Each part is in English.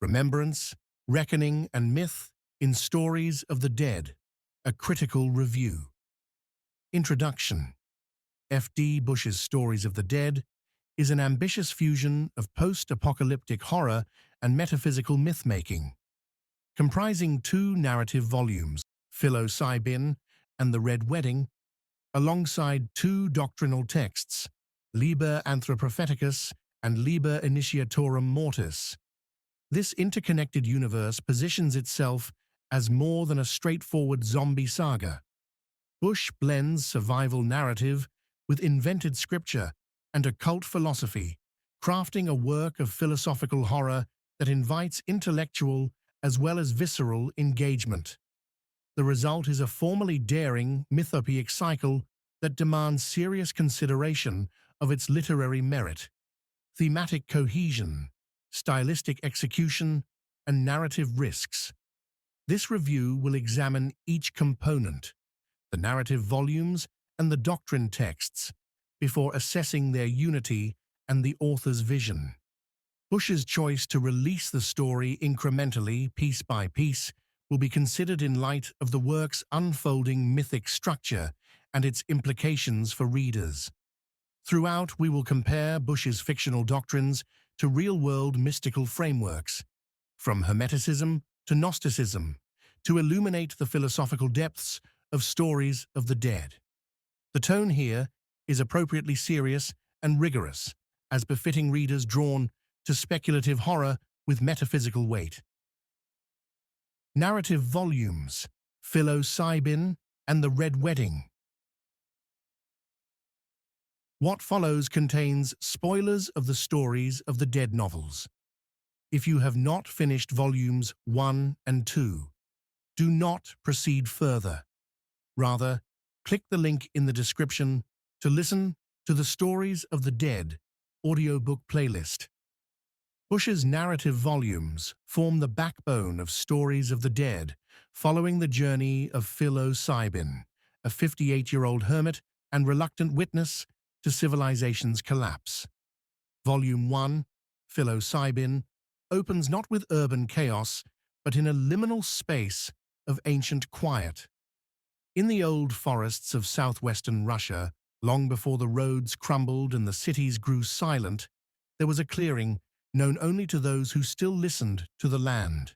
Remembrance, Reckoning, and Myth in Stories of the Dead, a critical review. Introduction. F.D. Bush's Stories of the Dead is an ambitious fusion of post-apocalyptic horror and metaphysical myth-making, comprising two narrative volumes, Psilocybin and The Red Wedding, alongside two doctrinal texts, Liber Anthropophaticus and Liber Initiatorum Mortis. This interconnected universe positions itself as more than a straightforward zombie saga. Bush blends survival narrative with invented scripture and occult philosophy, crafting a work of philosophical horror that invites intellectual as well as visceral engagement. The result is a formally daring, mythopoeic cycle that demands serious consideration of its literary merit, thematic cohesion, stylistic execution, and narrative risks. This review will examine each component, the narrative volumes and the doctrine texts, before assessing their unity and the author's vision. Bush's choice to release the story incrementally, piece by piece, will be considered in light of the work's unfolding mythic structure and its implications for readers. Throughout, we will compare Bush's fictional doctrines to real-world mystical frameworks, from Hermeticism to Gnosticism, to illuminate the philosophical depths of Stories of the Dead. The tone here is appropriately serious and rigorous, as befitting readers drawn to speculative horror with metaphysical weight. Narrative volumes, Psilocybin and The Red Wedding. What follows contains spoilers of the Stories of the Dead novels. If you have not finished volumes 1 and 2, do not proceed further. Rather, click the link in the description to listen to the Stories of the Dead audiobook playlist. Bush's narrative volumes form the backbone of Stories of the Dead, following the journey of Psilocybin, a 58-year-old hermit and reluctant witness to civilization's collapse. Volume 1, Psilocybin, opens not with urban chaos, but in a liminal space of ancient quiet. In the old forests of southwestern Russia, long before the roads crumbled and the cities grew silent, there was a clearing known only to those who still listened to the land.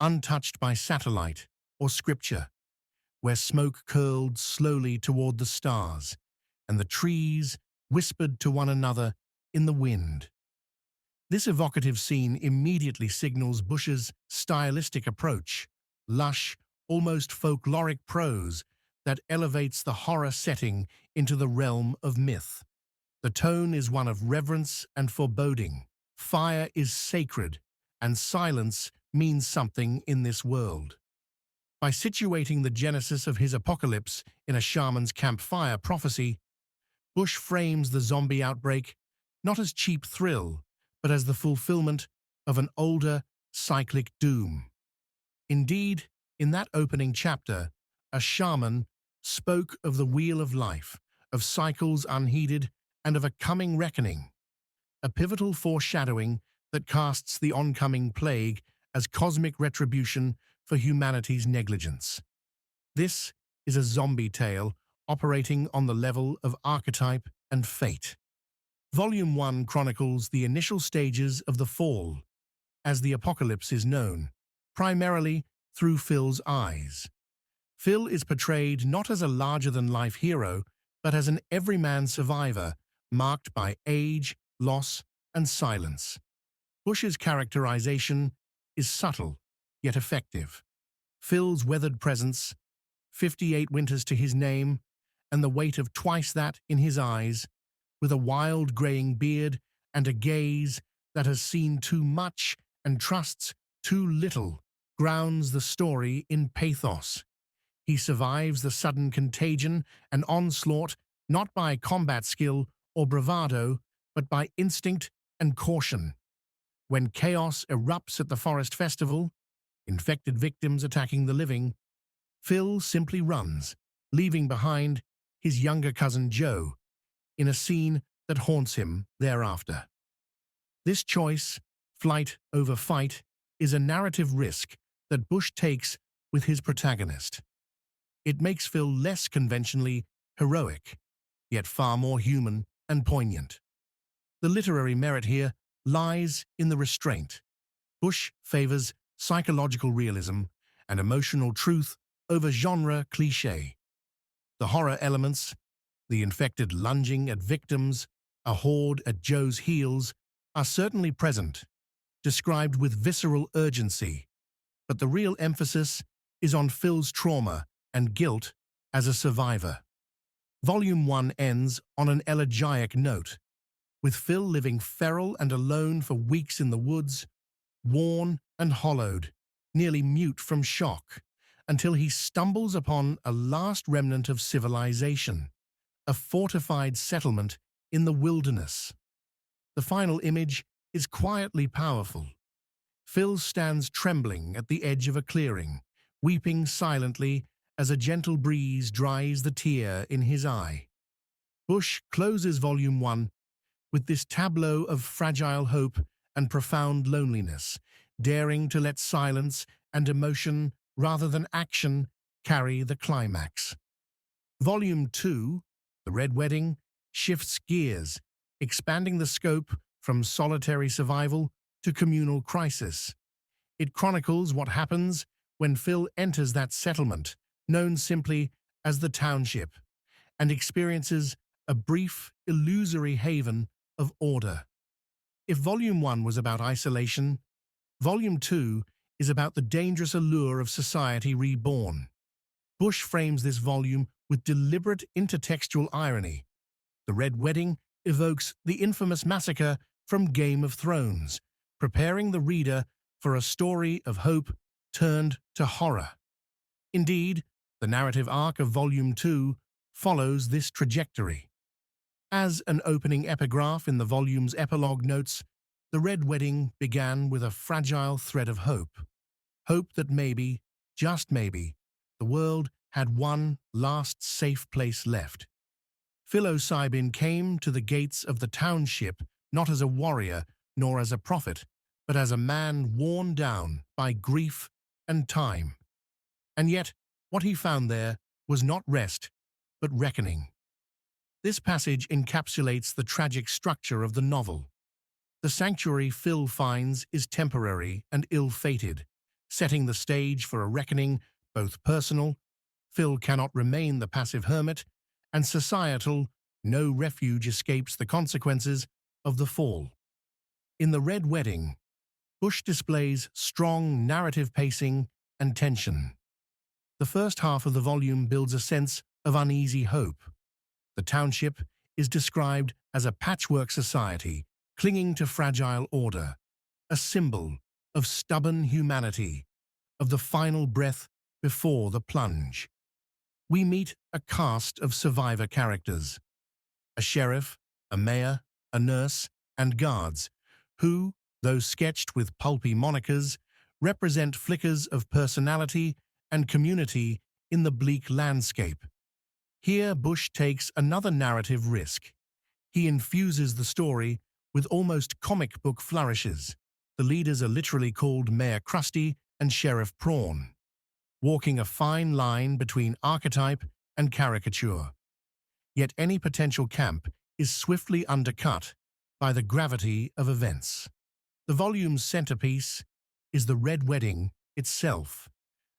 Untouched by satellite or scripture, where smoke curled slowly toward the stars, and the trees whispered to one another in the wind. This evocative scene immediately signals Bush's stylistic approach, lush, almost folkloric prose that elevates the horror setting into the realm of myth. The tone is one of reverence and foreboding. Fire is sacred, and silence means something in this world. By situating the genesis of his apocalypse in a shaman's campfire prophecy, Bush frames the zombie outbreak not as cheap thrill, but as the fulfillment of an older, cyclic doom. Indeed, in that opening chapter, a shaman spoke of the wheel of life, of cycles unheeded, and of a coming reckoning, a pivotal foreshadowing that casts the oncoming plague as cosmic retribution for humanity's negligence. This is a zombie tale operating on the level of archetype and fate. Volume 1 chronicles the initial stages of the fall, as the apocalypse is known, primarily through Phil's eyes. Phil is portrayed not as a larger-than-life hero, but as an everyman survivor, marked by age, loss, and silence. Bush's characterization is subtle, yet effective. Phil's weathered presence, 58 winters to his name, and the weight of twice that in his eyes, with a wild graying beard and a gaze that has seen too much and trusts too little, grounds the story in pathos. He survives the sudden contagion and onslaught not by combat skill or bravado, but by instinct and caution. When chaos erupts at the forest festival, infected victims attacking the living, Phil simply runs, leaving behind his younger cousin Joe, in a scene that haunts him thereafter. This choice, flight over fight, is a narrative risk that Bush takes with his protagonist. It makes Phil less conventionally heroic, yet far more human and poignant. The literary merit here lies in the restraint. Bush favors psychological realism and emotional truth over genre cliché. The horror elements, the infected lunging at victims, a horde at Joe's heels, are certainly present, described with visceral urgency, but the real emphasis is on Phil's trauma and guilt as a survivor. Volume 1 ends on an elegiac note, with Phil living feral and alone for weeks in the woods, worn and hollowed, nearly mute from shock, until he stumbles upon a last remnant of civilization, a fortified settlement in the wilderness. The final image is quietly powerful. Phil stands trembling at the edge of a clearing, weeping silently as a gentle breeze dries the tear in his eye. Bush closes Volume 1 with this tableau of fragile hope and profound loneliness, daring to let silence and emotion, rather than action, carry the climax. Volume 2, The Red Wedding, shifts gears, expanding the scope from solitary survival to communal crisis. It chronicles what happens when Phil enters that settlement, known simply as the township, and experiences a brief, illusory haven of order. If Volume 1 was about isolation, Volume 2 is about the dangerous allure of society reborn. Bush frames this volume with deliberate intertextual irony. The Red Wedding evokes the infamous massacre from Game of Thrones, preparing the reader for a story of hope turned to horror. Indeed, the narrative arc of Volume 2 follows this trajectory. As an opening epigraph in the volume's epilogue notes, The Red Wedding began with a fragile thread of hope. Hope that maybe, just maybe, the world had one last safe place left. Psilocybin came to the gates of the township not as a warrior nor as a prophet, but as a man worn down by grief and time. And yet, what he found there was not rest, but reckoning. This passage encapsulates the tragic structure of the novel. The sanctuary Phil finds is temporary and ill-fated, setting the stage for a reckoning both personal, Phil cannot remain the passive hermit, and societal, no refuge escapes the consequences of the fall. In The Red Wedding, Bush displays strong narrative pacing and tension. The first half of the volume builds a sense of uneasy hope. The township is described as a patchwork society clinging to fragile order, a symbol of stubborn humanity, of the final breath before the plunge. We meet a cast of survivor characters: a sheriff, a mayor, a nurse, and guards, who, though sketched with pulpy monikers, represent flickers of personality and community in the bleak landscape. Here, Bush takes another narrative risk. He infuses the story with almost comic book flourishes. The leaders are literally called Mayor Krusty and Sheriff Prawn, walking a fine line between archetype and caricature. Yet any potential camp is swiftly undercut by the gravity of events. The volume's centerpiece is The Red Wedding itself,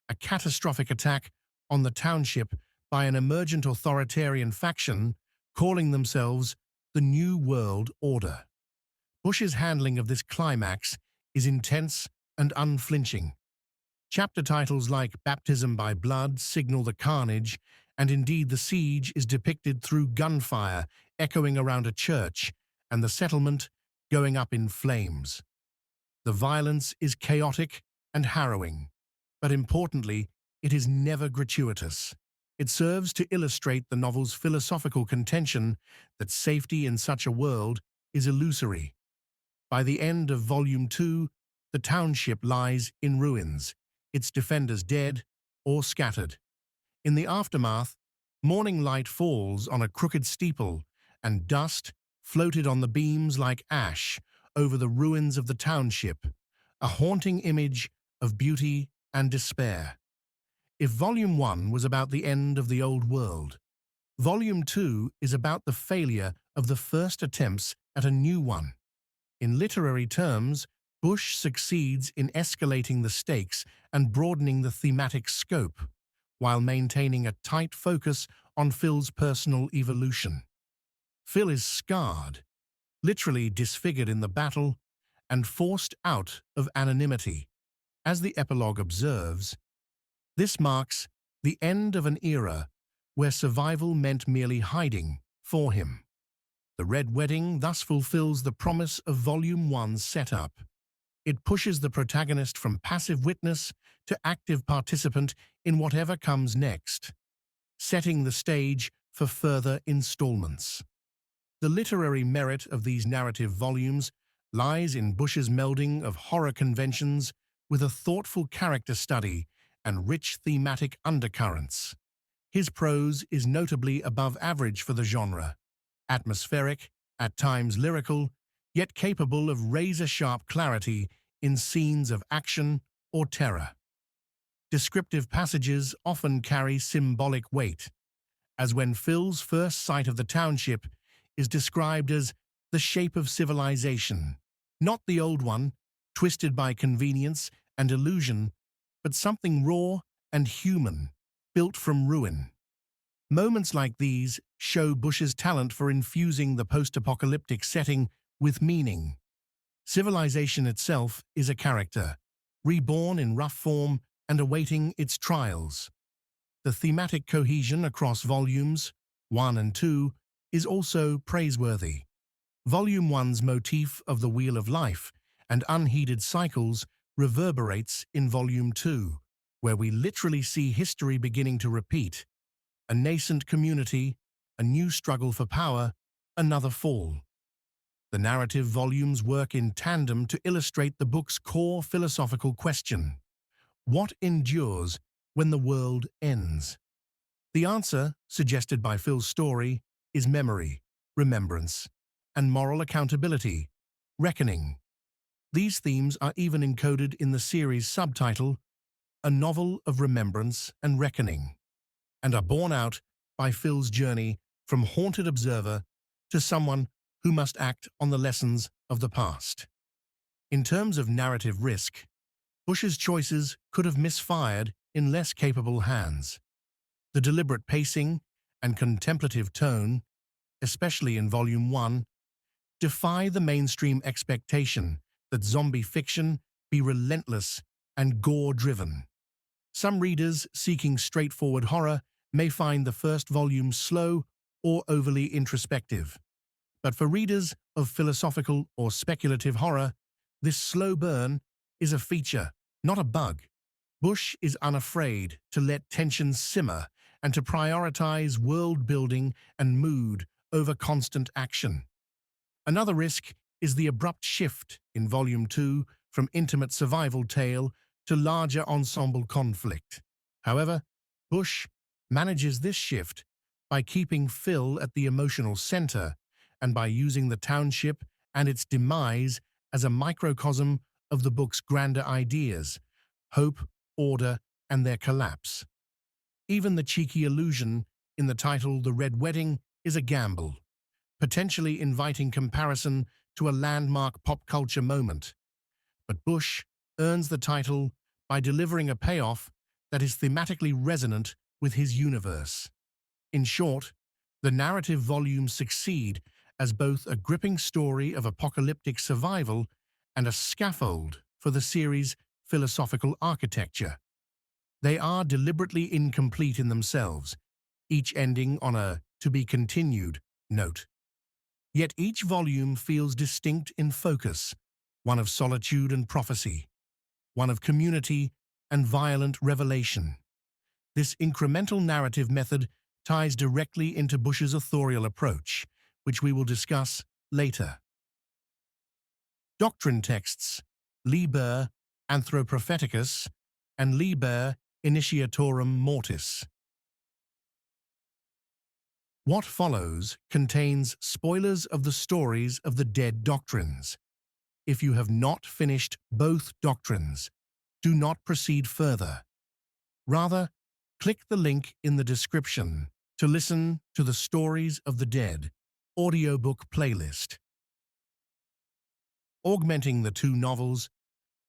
a catastrophic attack on the township by an emergent authoritarian faction calling themselves the New World Order. Bush's handling of this climax is intense and unflinching. Chapter titles like Baptism by Blood signal the carnage, and indeed the siege is depicted through gunfire echoing around a church and the settlement going up in flames. The violence is chaotic and harrowing, but importantly, it is never gratuitous. It serves to illustrate the novel's philosophical contention that safety in such a world is illusory. By the end of Volume 2, the township lies in ruins, its defenders dead or scattered. In the aftermath, morning light falls on a crooked steeple, and dust, floated on the beams like ash, over the ruins of the township, a haunting image of beauty and despair. If Volume 1 was about the end of the old world, Volume 2 is about the failure of the first attempts at a new one. In literary terms, Bush succeeds in escalating the stakes and broadening the thematic scope, while maintaining a tight focus on Phil's personal evolution. Phil is scarred, literally disfigured in the battle, and forced out of anonymity. As the epilogue observes, this marks the end of an era where survival meant merely hiding for him. The Red Wedding thus fulfills the promise of Volume 1's setup. It pushes the protagonist from passive witness to active participant in whatever comes next, setting the stage for further installments. The literary merit of these narrative volumes lies in Bush's melding of horror conventions with a thoughtful character study and rich thematic undercurrents. His prose is notably above average for the genre, atmospheric, at times lyrical, yet capable of razor-sharp clarity in scenes of action or terror. Descriptive passages often carry symbolic weight, as when Phil's first sight of the township is described as the shape of civilization, not the old one, twisted by convenience and illusion, but something raw and human, built from ruin. Moments like these show Bush's talent for infusing the post-apocalyptic setting with meaning. Civilization itself is a character, reborn in rough form and awaiting its trials. The thematic cohesion across volumes 1 and 2 is also praiseworthy. Volume 1's motif of the Wheel of Life and unheeded cycles reverberates in Volume 2, where we literally see history beginning to repeat. A nascent community, a new struggle for power, another fall. The narrative volumes work in tandem to illustrate the book's core philosophical question: what endures when the world ends? The answer, suggested by Phil's story, is memory, remembrance, and moral accountability, reckoning. These themes are even encoded in the series' subtitle, A Novel of Remembrance and Reckoning, and are borne out by Phil's journey from haunted observer to someone who must act on the lessons of the past. In terms of narrative risk, Bush's choices could have misfired in less capable hands. The deliberate pacing and contemplative tone, especially in Volume 1, defy the mainstream expectation that zombie fiction be relentless and gore-driven. Some readers seeking straightforward horror may find the first volume slow or overly introspective. But for readers of philosophical or speculative horror, this slow burn is a feature, not a bug. Bush is unafraid to let tensions simmer and to prioritize world-building and mood over constant action. Another risk is the abrupt shift in Volume 2 from intimate survival tale to larger ensemble conflict. However, Bush manages this shift by keeping Phil at the emotional center and by using the township and its demise as a microcosm of the book's grander ideas: hope, order, and their collapse. Even the cheeky allusion in the title The Red Wedding is a gamble, potentially inviting comparison to a landmark pop culture moment. But Bush earns the title by delivering a payoff that is thematically resonant with his universe. In short, the narrative volumes succeed as both a gripping story of apocalyptic survival and a scaffold for the series' philosophical architecture. They are deliberately incomplete in themselves, each ending on a to-be-continued note. Yet each volume feels distinct in focus, one of solitude and prophecy, one of community and violent revelation. This incremental narrative method ties directly into Bush's authorial approach, which we will discuss later. Doctrine texts, Liber Anthropropheticus and Liber Initiatorum Mortis. What follows contains spoilers of the stories of the dead doctrines. If you have not finished both doctrines, do not proceed further. Rather, click the link in the description to listen to the Stories of the Dead audiobook playlist. Augmenting the two novels,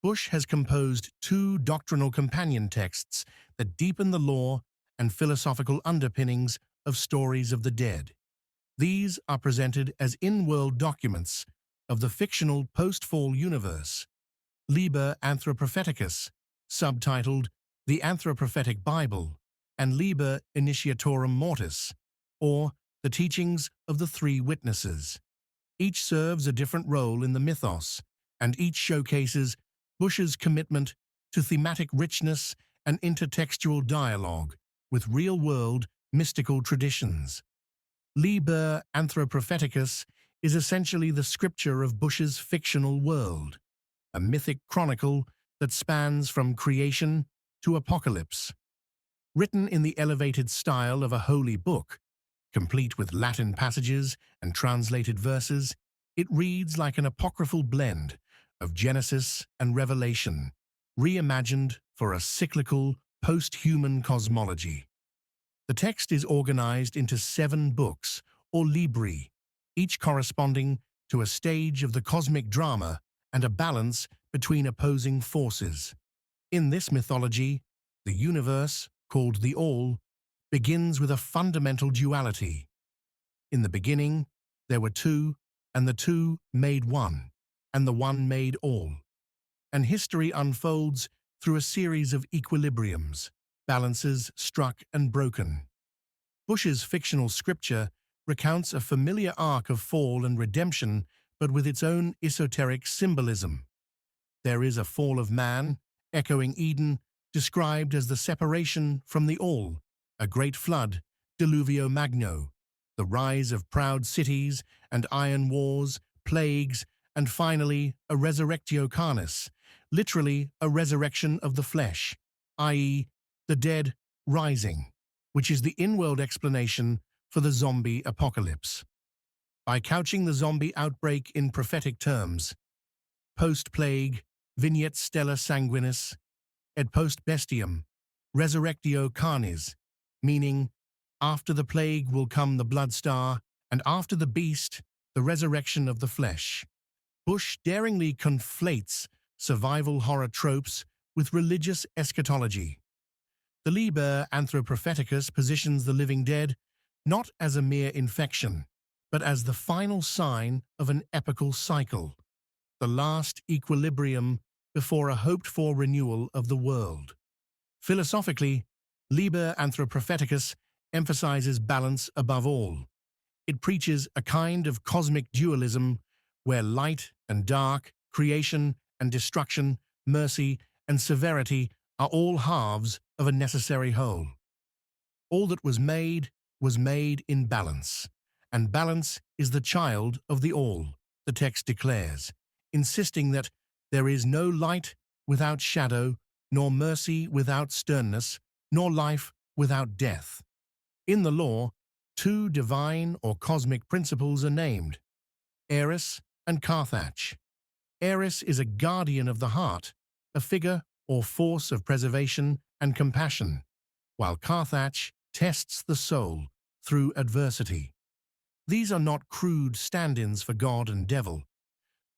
Bush has composed two doctrinal companion texts that deepen the lore and philosophical underpinnings of Stories of the Dead. These are presented as in-world documents of the fictional post-fall universe, Liber Anthropropheticus, subtitled The Anthroprophetic Bible, and Liber Initiatorum Mortis, or The Teachings of the Three Witnesses. Each serves a different role in the mythos, and each showcases Bush's commitment to thematic richness and intertextual dialogue with real-world mystical traditions. Liber Anthropropheticus is essentially the scripture of Bush's fictional world, a mythic chronicle that spans from creation to apocalypse. Written in the elevated style of a holy book, complete with Latin passages and translated verses, it reads like an apocryphal blend of Genesis and Revelation, reimagined for a cyclical, post-human cosmology. The text is organized into 7 books, or libri, each corresponding to a stage of the cosmic drama and a balance between opposing forces. In this mythology, the universe, called the All, begins with a fundamental duality. In the beginning, there were two, and the two made one, and the one made all. And history unfolds through a series of equilibriums, balances struck and broken. Bush's fictional scripture recounts a familiar arc of fall and redemption, but with its own esoteric symbolism. There is a fall of man, echoing Eden, described as the separation from the All, a great flood, Diluvio Magno, the rise of proud cities and iron wars, plagues, and finally a resurrectio carnis, literally a resurrection of the flesh, i.e., the dead rising, which is the in-world explanation for the zombie apocalypse. By couching the zombie outbreak in prophetic terms, post-plague, vignette stella sanguinis, et post bestium, resurrectio carnis, meaning after the plague will come the blood star, and after the beast, the resurrection of the flesh. Bush daringly conflates survival horror tropes with religious eschatology. The Liber Anthropropheticus positions the living dead not as a mere infection, but as the final sign of an epical cycle, the last equilibrium before a hoped-for renewal of the world. Philosophically, Liber Anthropropheticus emphasizes balance above all. It preaches a kind of cosmic dualism where light and dark, creation and destruction, mercy and severity are all halves of a necessary whole. All that was made in balance, and balance is the child of the All, the text declares, insisting that there is no light without shadow, nor mercy without sternness, nor life without death. In the law, 2 divine or cosmic principles are named, Eris and Carthage. Eris is a guardian of the heart, a figure or force of preservation and compassion, while Carthage tests the soul through adversity. These are not crude stand-ins for God and devil,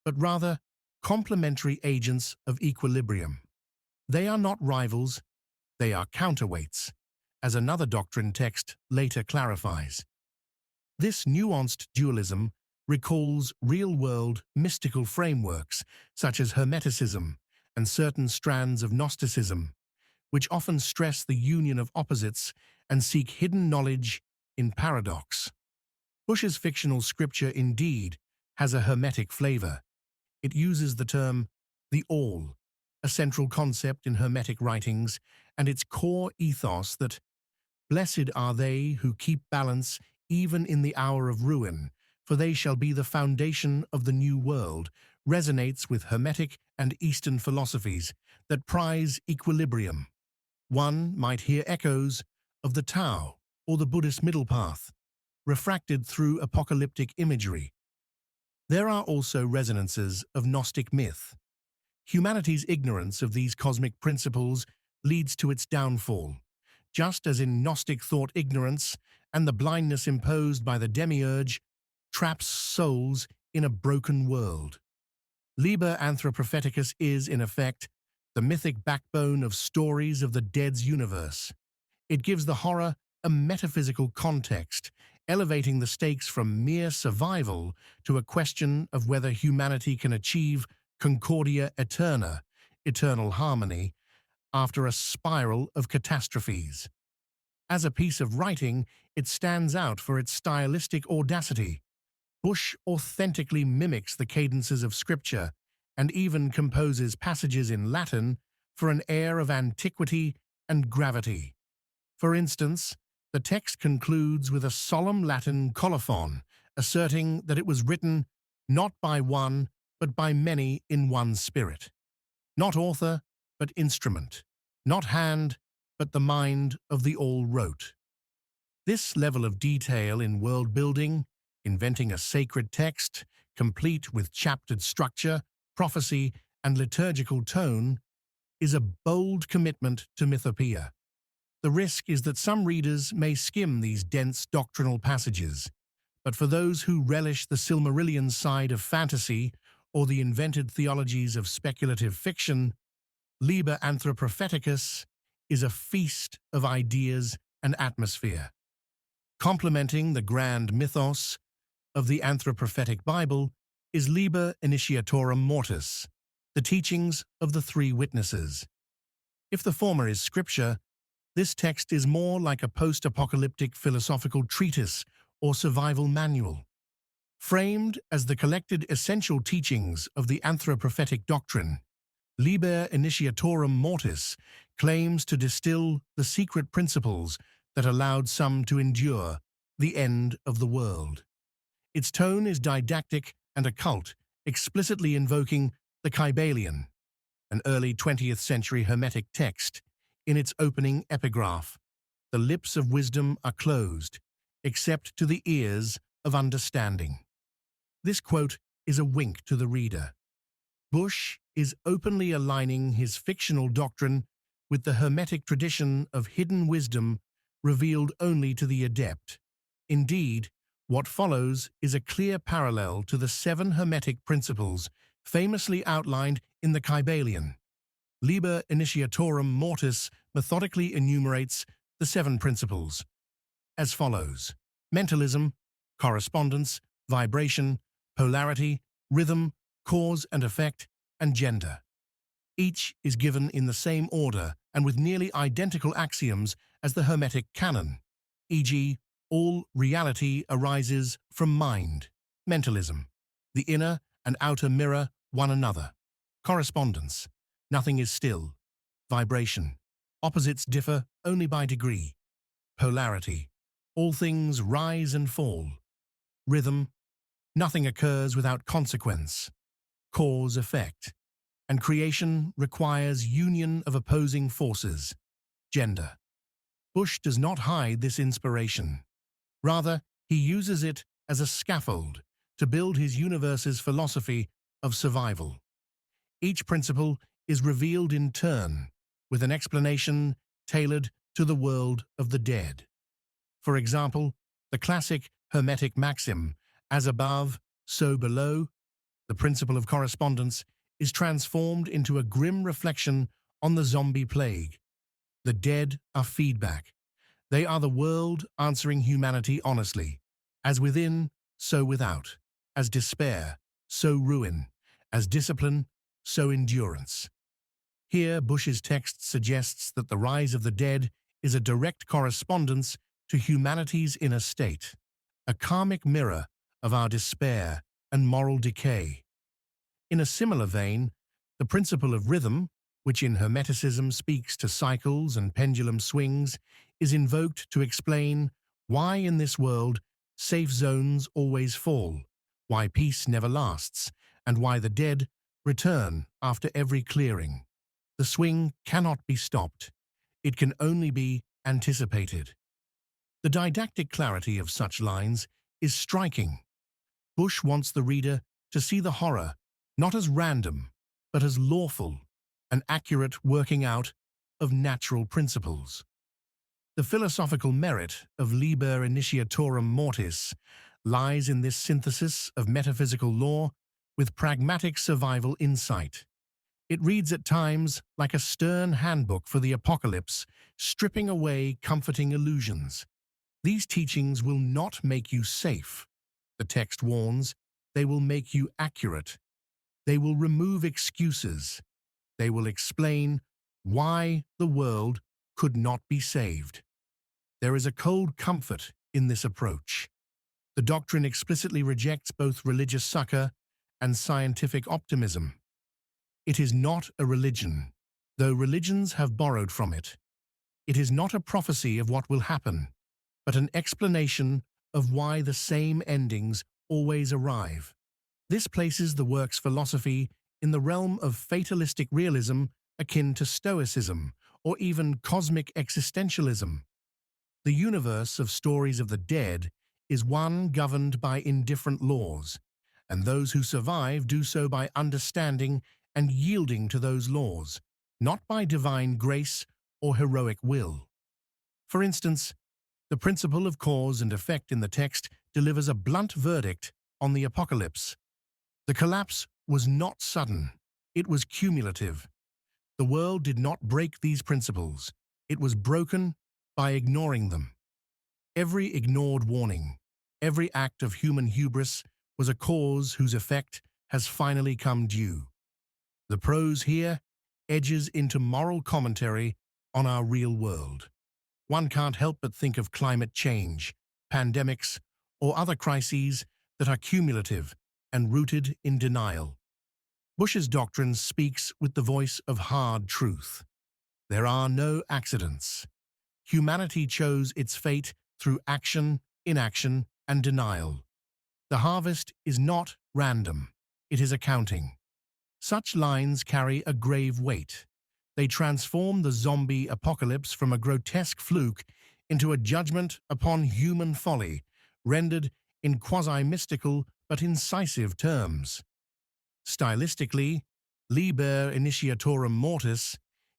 but rather complementary agents of equilibrium. They are not rivals, they are counterweights, as another doctrine text later clarifies. This nuanced dualism recalls real-world mystical frameworks such as Hermeticism and certain strands of Gnosticism, which often stress the union of opposites and seek hidden knowledge in paradox. Bush's fictional scripture indeed has a Hermetic flavor. It uses the term the All, a central concept in Hermetic writings, and its core ethos that blessed are they who keep balance even in the hour of ruin, for they shall be the foundation of the new world, resonates with Hermetic and Eastern philosophies that prize equilibrium. One might hear echoes of the Tao or the Buddhist middle path, refracted through apocalyptic imagery. There are also resonances of Gnostic myth. Humanity's ignorance of these cosmic principles leads to its downfall, just as in Gnostic thought ignorance and the blindness imposed by the demiurge traps souls in a broken world. Liber Anthropophaticus is, in effect, the mythic backbone of stories of the dead's universe. It gives the horror a metaphysical context, elevating the stakes from mere survival to a question of whether humanity can achieve concordia eterna, eternal harmony, after a spiral of catastrophes. As a piece of writing, it stands out for its stylistic audacity. Bush authentically mimics the cadences of scripture and even composes passages in Latin for an air of antiquity and gravity. For instance, the text concludes with a solemn Latin colophon, asserting that it was written not by one, but by many in one spirit. Not author, but instrument. Not hand, but the mind of the all wrote. This level of detail in world building, inventing a sacred text, complete with chaptered structure, prophecy, and liturgical tone, is a bold commitment to mythopoeia. The risk is that some readers may skim these dense doctrinal passages, but for those who relish the Silmarillion side of fantasy or the invented theologies of speculative fiction, Liber Anthropophaticus is a feast of ideas and atmosphere. Complementing the grand mythos of the anthropophatic Bible is Liber Initiatorum Mortis, the teachings of the three witnesses. If the former is scripture, this text is more like a post-apocalyptic philosophical treatise or survival manual. Framed as the collected essential teachings of the anthropophatic doctrine, Liber Initiatorum Mortis claims to distill the secret principles that allowed some to endure the end of the world. Its tone is didactic and occult, explicitly invoking the Kybalion, an early 20th century Hermetic text. In its opening epigraph, the lips of wisdom are closed, except to the ears of understanding. This quote is a wink to the reader. Bush is openly aligning his fictional doctrine with the Hermetic tradition of hidden wisdom revealed only to the adept. Indeed, what follows is a clear parallel to the 7 Hermetic principles famously outlined in the Kybalion. Liber Initiatorum Mortis methodically enumerates the 7 principles as follows: mentalism, correspondence, vibration, polarity, rhythm, cause and effect, and gender. Each is given in the same order and with nearly identical axioms as the Hermetic canon, e.g., all reality arises from mind, mentalism. The inner and outer mirror one another. Correspondence. Nothing is still. Vibration. Opposites differ only by degree. Polarity. All things rise and fall. Rhythm. Nothing occurs without consequence. Cause-effect. And creation requires union of opposing forces. Gender. Bush does not hide this inspiration. Rather, he uses it as a scaffold to build his universe's philosophy of survival. Each principle is revealed in turn, with an explanation tailored to the world of the dead. For example, the classic Hermetic maxim, as above, so below, the principle of correspondence, is transformed into a grim reflection on the zombie plague. The dead are feedback. They are the world answering humanity honestly. As within, so without. As despair, so ruin. As discipline, so endurance. Here, Bush's text suggests that the rise of the dead is a direct correspondence to humanity's inner state, a karmic mirror of our despair and moral decay. In a similar vein, the principle of rhythm, which in Hermeticism speaks to cycles and pendulum swings, is invoked to explain why in this world safe zones always fall, why peace never lasts, and why the dead return after every clearing. The swing cannot be stopped. It can only be anticipated. The didactic clarity of such lines is striking. Bush wants the reader to see the horror not as random, but as lawful, an accurate working out of natural principles. The philosophical merit of Liber Initiatorum Mortis lies in this synthesis of metaphysical law with pragmatic survival insight. It reads at times like a stern handbook for the apocalypse, stripping away comforting illusions. These teachings will not make you safe, the text warns. They will make you accurate. They will remove excuses. They will explain why the world could not be saved. There is a cold comfort in this approach. The doctrine explicitly rejects both religious succor and scientific optimism. It is not a religion, though religions have borrowed from it. It is not a prophecy of what will happen, but an explanation of why the same endings always arrive. This places the work's philosophy in the realm of fatalistic realism akin to Stoicism or even cosmic existentialism. The universe of stories of the dead is one governed by indifferent laws, and those who survive do so by understanding and yielding to those laws, not by divine grace or heroic will. For instance, the principle of cause and effect in the text delivers a blunt verdict on the apocalypse. The collapse was not sudden, it was cumulative. The world did not break these principles, it was broken by ignoring them. Every ignored warning, every act of human hubris was a cause whose effect has finally come due. The prose here edges into moral commentary on our real world. One can't help but think of climate change, pandemics, or other crises that are cumulative and rooted in denial. Bush's doctrine speaks with the voice of hard truth. There are no accidents. Humanity chose its fate through action, inaction, and denial. The harvest is not random, it is accounting. Such lines carry a grave weight. They transform the zombie apocalypse from a grotesque fluke into a judgment upon human folly, rendered in quasi-mystical but incisive terms. Stylistically, Liber Initiatorum Mortis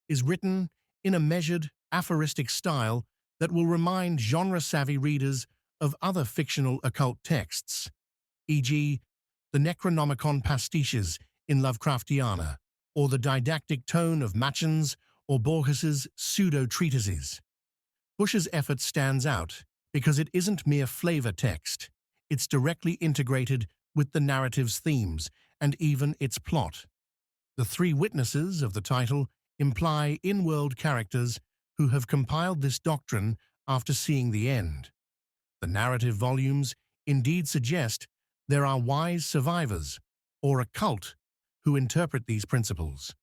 is written in a measured, aphoristic style that will remind genre-savvy readers of other fictional occult texts, e.g., the Necronomicon pastiches in Lovecraftiana, or the didactic tone of Machen's or Borges's pseudo-treatises. Bush's effort stands out because it isn't mere flavor text. It's directly integrated with the narrative's themes and even its plot. The three witnesses of the title imply in-world characters who have compiled this doctrine after seeing the end. The narrative volumes indeed suggest there are wise survivors, or a cult, who interpret these principles.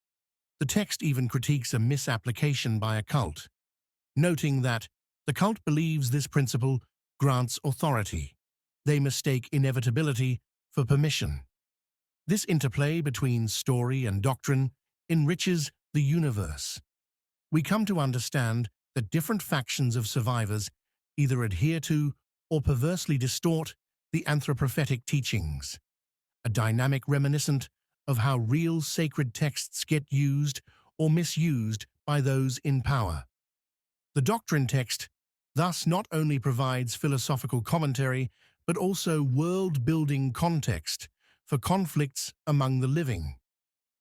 The text even critiques a misapplication by a cult, noting that the cult believes this principle grants authority. They mistake inevitability for permission. This interplay between story and doctrine enriches the universe. We come to understand that different factions of survivors either adhere to or perversely distort the anthroprophetic teachings, a dynamic reminiscent of how real sacred texts get used or misused by those in power. The doctrine text thus not only provides philosophical commentary, but also world-building context for conflicts among the living.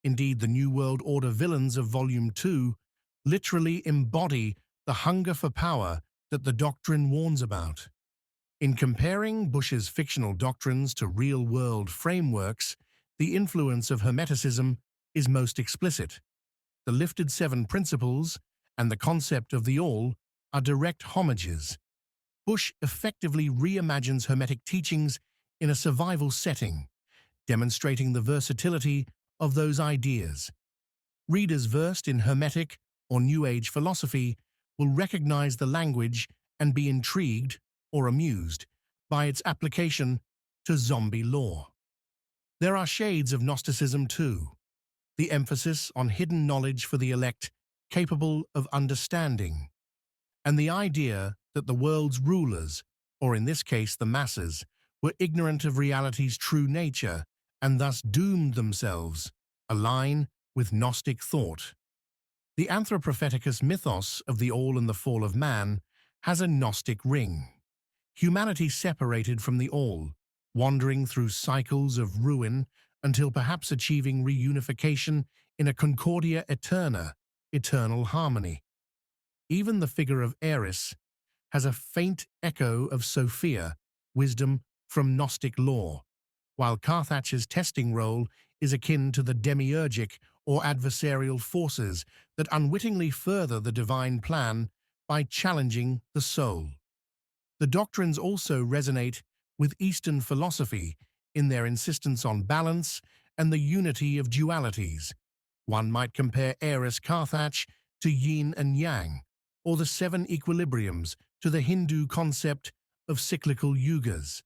Indeed, the New World Order villains of Volume 2 literally embody the hunger for power that the doctrine warns about. In comparing Bush's fictional doctrines to real-world frameworks, the influence of Hermeticism is most explicit. The lifted seven principles and the concept of the all are direct homages. Bush effectively reimagines Hermetic teachings in a survival setting, demonstrating the versatility of those ideas. Readers versed in Hermetic or New Age philosophy will recognize the language and be intrigued or amused by its application to zombie lore. There are shades of Gnosticism too, the emphasis on hidden knowledge for the elect capable of understanding, and the idea that the world's rulers, or in this case the masses, were ignorant of reality's true nature and thus doomed themselves, align with Gnostic thought. The anthropropheticus mythos of the all and the fall of man has a Gnostic ring. Humanity separated from the all, wandering through cycles of ruin until perhaps achieving reunification in a concordia eterna, eternal harmony. Even the figure of Eris has a faint echo of Sophia, wisdom from Gnostic lore, while Carthag's testing role is akin to the demiurgic or adversarial forces that unwittingly further the divine plan by challenging the soul. The doctrines also resonate with Eastern philosophy in their insistence on balance and the unity of dualities. One might compare Eris Carthage to yin and yang, or the seven equilibriums to the Hindu concept of cyclical yugas.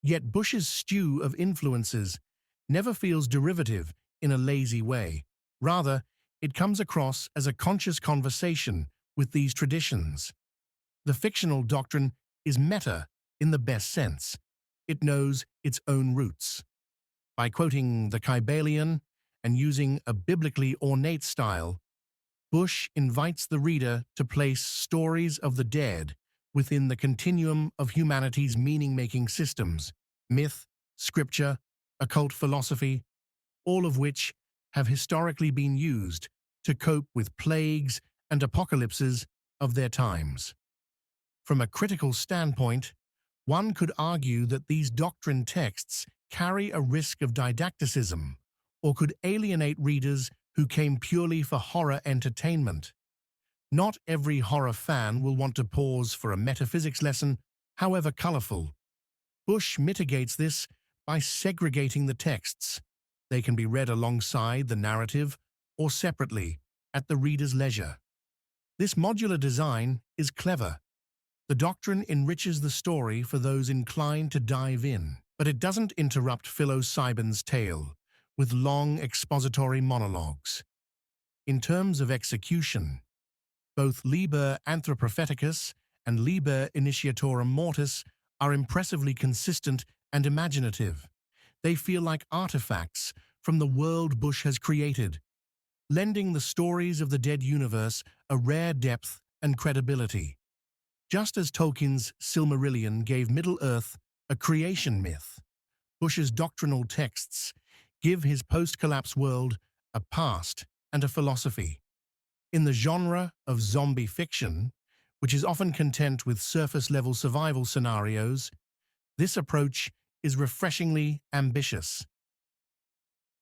Yet Bush's stew of influences never feels derivative in a lazy way. Rather, it comes across as a conscious conversation with these traditions. The fictional doctrine is meta in the best sense. It knows its own roots. By quoting the Kybalion and using a biblically ornate style, Bush invites the reader to place stories of the dead within the continuum of humanity's meaning-making systems, myth, scripture, occult philosophy, all of which have historically been used to cope with plagues and apocalypses of their times. From a critical standpoint, one could argue that these doctrine texts carry a risk of didacticism or could alienate readers who came purely for horror entertainment. Not every horror fan will want to pause for a metaphysics lesson, however colorful. Bush mitigates this by segregating the texts. They can be read alongside the narrative or separately at the reader's leisure. This modular design is clever. The doctrine enriches the story for those inclined to dive in, but it doesn't interrupt psilocybin's tale with long expository monologues. In terms of execution, both Liber Anthropophaticus and Liber Initiatorum Mortis are impressively consistent and imaginative. They feel like artifacts from the world Bush has created, lending the stories of the dead universe a rare depth and credibility. Just as Tolkien's Silmarillion gave Middle-earth a creation myth, Bush's doctrinal texts give his post-collapse world a past and a philosophy. In the genre of zombie fiction, which is often content with surface-level survival scenarios, this approach is refreshingly ambitious.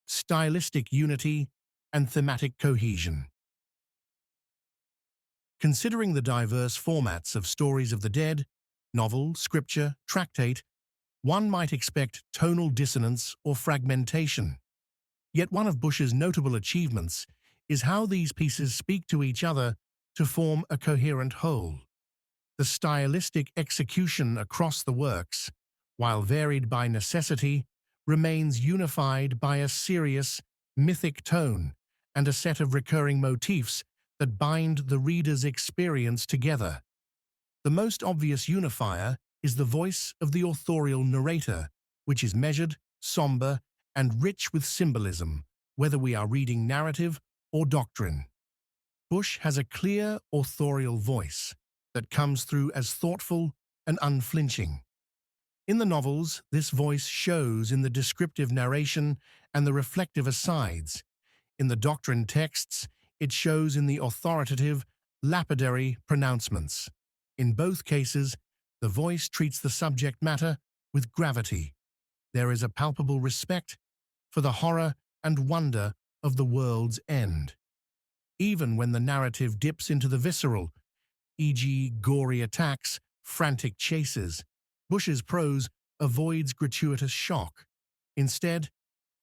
Stylistic unity and thematic cohesion. Considering the diverse formats of stories of the dead, novel, scripture, tractate, one might expect tonal dissonance or fragmentation. Yet one of Bush's notable achievements is how these pieces speak to each other to form a coherent whole. The stylistic execution across the works, while varied by necessity, remains unified by a serious, mythic tone and a set of recurring motifs that bind the reader's experience together. The most obvious unifier is the voice of the authorial narrator, which is measured, somber, and rich with symbolism, whether we are reading narrative or doctrine. Bush has a clear authorial voice that comes through as thoughtful and unflinching. In the novels, this voice shows in the descriptive narration and the reflective asides. In the doctrine texts, it shows in the authoritative, lapidary pronouncements. In both cases, the voice treats the subject matter with gravity. There is a palpable respect for the horror and wonder of the world's end. Even when the narrative dips into the visceral, e.g. gory attacks, frantic chases, Bush's prose avoids gratuitous shock. Instead,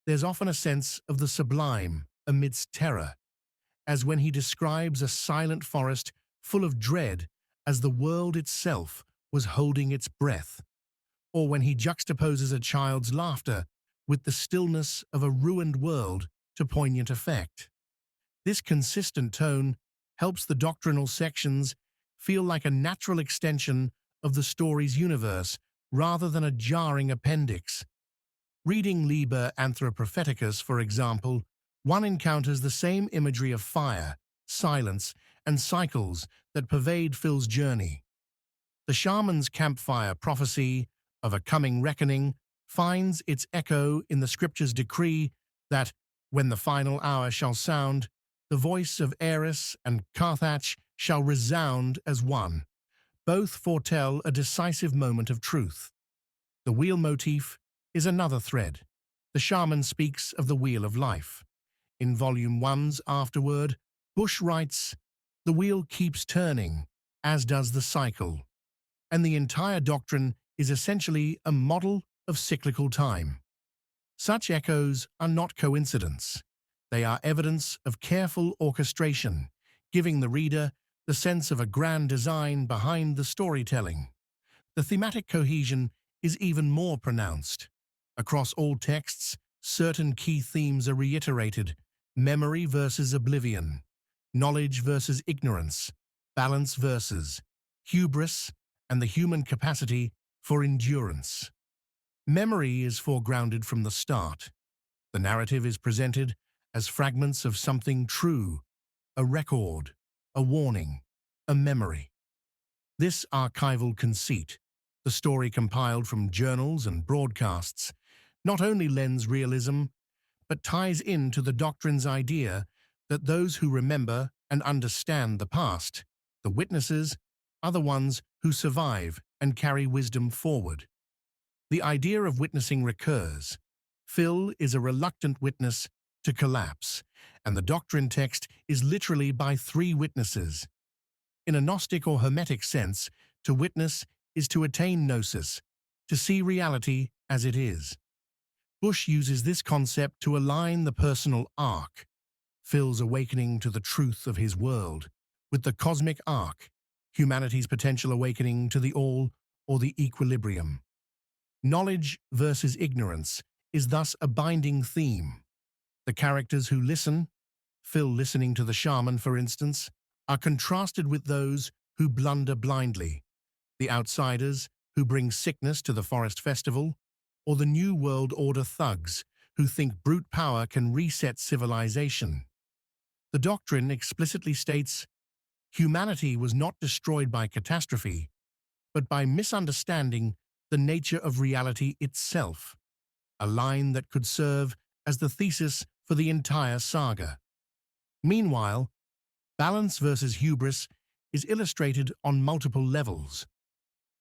there's often a sense of the sublime amidst terror, as when he describes a silent forest full of dread as the world itself was holding its breath, or when he juxtaposes a child's laughter with the stillness of a ruined world to poignant effect. This consistent tone helps the doctrinal sections feel like a natural extension of the story's universe rather than a jarring appendix. Reading Liber Anthropophaticus, for example, one encounters the same imagery of fire, silence, and cycles that pervade Phil's journey. The shaman's campfire prophecy of a coming reckoning finds its echo in the scripture's decree that, when the final hour shall sound, the voice of Eris and Carthage shall resound as one. Both foretell a decisive moment of truth. The wheel motif is another thread. The shaman speaks of the wheel of life. In Volume 1's afterword, Bush writes, "The wheel keeps turning, as does the cycle." And the entire doctrine is essentially a model of cyclical time. Such echoes are not coincidence. They are evidence of careful orchestration, giving the reader the sense of a grand design behind the storytelling. The thematic cohesion is even more pronounced. Across all texts, certain key themes are reiterated: memory versus oblivion, knowledge versus ignorance, balance versus hubris, and the human capacity for endurance. Memory is foregrounded from the start. The narrative is presented as fragments of something true, a record, a warning, a memory. This archival conceit, the story compiled from journals and broadcasts, not only lends realism, but ties into the Doctrine's idea that those who remember and understand the past, the witnesses, are the ones who survive and carry wisdom forward. The idea of witnessing recurs. Phil is a reluctant witness to collapse, and the Doctrine text is literally by three witnesses. In a Gnostic or Hermetic sense, to witness is to attain gnosis, to see reality as it is. Bush uses this concept to align the personal arc, Phil's awakening to the truth of his world, with the cosmic arc, humanity's potential awakening to the all or the equilibrium. Knowledge versus ignorance is thus a binding theme. The characters who listen, Phil listening to the shaman for instance, are contrasted with those who blunder blindly, the outsiders who bring sickness to the forest festival, or the New World Order thugs who think brute power can reset civilization. The Doctrine explicitly states, humanity was not destroyed by catastrophe, but by misunderstanding the nature of reality itself, a line that could serve as the thesis for the entire saga. Meanwhile, balance versus hubris is illustrated on multiple levels.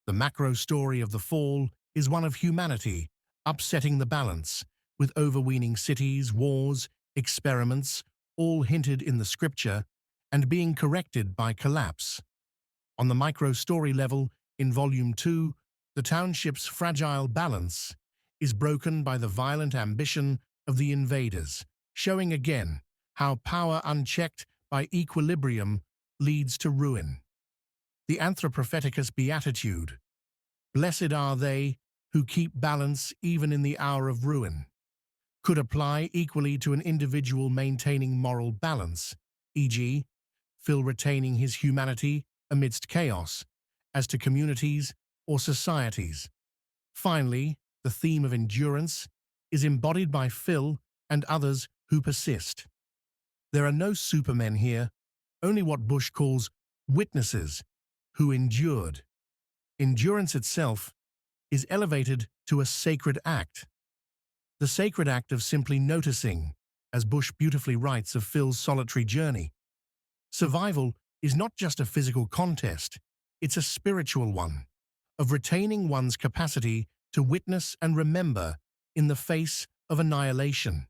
The macro story of the fall is one of humanity upsetting the balance, with overweening cities, wars, experiments, all hinted in the scripture, and being corrected by collapse. On the micro story level, in Volume 2, the township's fragile balance is broken by the violent ambition of the invaders, showing again how power unchecked by equilibrium leads to ruin. The Anthropophaticus Beatitude, "Blessed are they who keep balance even in the hour of ruin," could apply equally to an individual maintaining moral balance, e.g., Phil retaining his humanity amidst chaos, as to communities or societies. Finally, the theme of endurance is embodied by Phil and others who persist. There are no supermen here, only what Bush calls witnesses who endured. Endurance itself is elevated to a sacred act. The sacred act of simply noticing, as Bush beautifully writes of Phil's solitary journey. Survival is not just a physical contest, it's a spiritual one, of retaining one's capacity to witness and remember in the face of annihilation.